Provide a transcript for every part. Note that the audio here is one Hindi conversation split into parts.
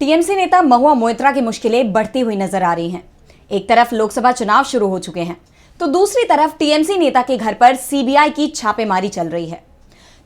टीएमसी नेता महुआ मोइत्रा की मुश्किलें बढ़ती हुई नजर आ रही हैं। एक तरफ लोकसभा चुनाव शुरू हो चुके हैं, तो दूसरी तरफ टीएमसी नेता के घर पर सीबीआई की छापेमारी चल रही है।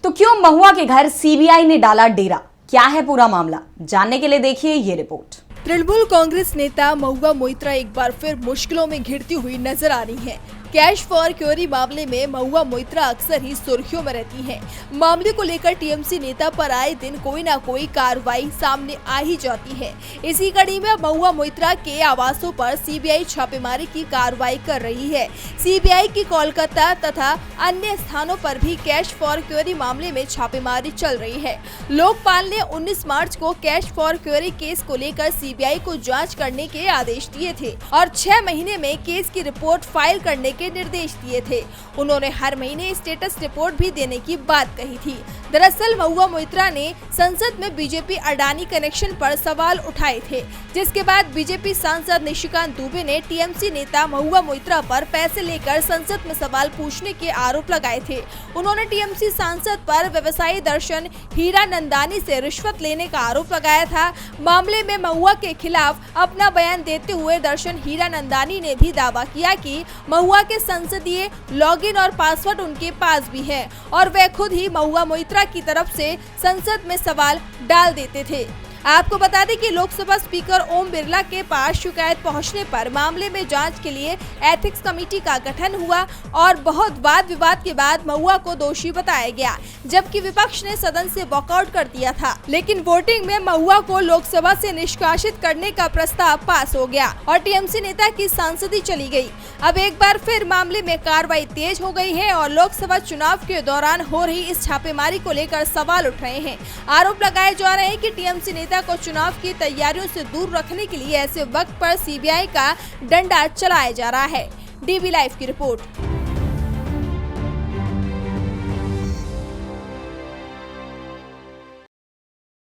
तो क्यों महुआ के घर सीबीआई ने डाला डेरा? क्या है पूरा मामला? जानने के लिए देखिए ये रिपोर्ट। तृणमूल कांग्रेस नेता महुआ मोइत्रा एक बार फिर मुश्किलों में घिरती हुई नजर आ रही हैं। कैश फॉर क्यूरी मामले में महुआ मोइत्रा अक्सर ही सुर्खियों में रहती हैं। मामले को लेकर टीएमसी नेता पर आए दिन कोई ना कोई कार्रवाई सामने आ ही जाती है। इसी कड़ी में महुआ मोइत्रा के आवासों पर सीबीआई छापेमारी की कार्रवाई कर रही है। सीबीआई की कोलकाता तथा अन्य स्थानों पर भी कैश फॉर क्यूरी मामले में छापेमारी चल रही है। लोकपाल ने 19 मार्च को कैश फॉर क्यूरी केस को लेकर सीबीआई को जाँच करने के आदेश दिए थे और 6 महीने में केस की रिपोर्ट फाइल करने के निर्देश दिए थे। उन्होंने हर महीने स्टेटस रिपोर्ट भी देने की बात कही थी। दरअसल महुआ मोइत्रा ने संसद में बीजेपी अडानी कनेक्शन पर सवाल उठाए थे, जिसके बाद बीजेपी सांसद निशिकांत दुबे ने टीएमसी नेता महुआ मोइत्रा पर पैसे लेकर संसद में सवाल पूछने के आरोप लगाए थे। उन्होंने टीएमसी सांसद पर व्यवसायी दर्शन हीरानंदानी से रिश्वत लेने का आरोप लगाया था। मामले में महुआ के खिलाफ अपना बयान देते हुए दर्शन हीरानंदानी ने भी दावा किया कि महुआ के संसदीय लॉगिन और पासवर्ड उनके पास भी है और वे खुद ही महुआ मोइत्रा की तरफ से संसद में सवाल डाल देते थे। आपको बता दें कि लोकसभा स्पीकर ओम बिरला के पास शिकायत पहुंचने पर मामले में जांच के लिए एथिक्स कमेटी का गठन हुआ और बहुत वाद विवाद के बाद महुआ को दोषी बताया गया, जबकि विपक्ष ने सदन से वॉकआउट कर दिया था। लेकिन वोटिंग में महुआ को लोकसभा से निष्कासित करने का प्रस्ताव पास हो गया और टीएमसी नेता की सांसदी चली गई। अब एक बार फिर मामले में कार्रवाई तेज हो गई है और लोकसभा चुनाव के दौरान हो रही इस छापेमारी को लेकर सवाल उठ रहे हैं। आरोप लगाए जा रहे हैं कि टीएमसी नेता को चुनाव की तैयारियों से दूर रखने के लिए ऐसे वक्त पर सीबीआई का डंडा चलाया जा रहा है। डीबी लाइव की रिपोर्ट।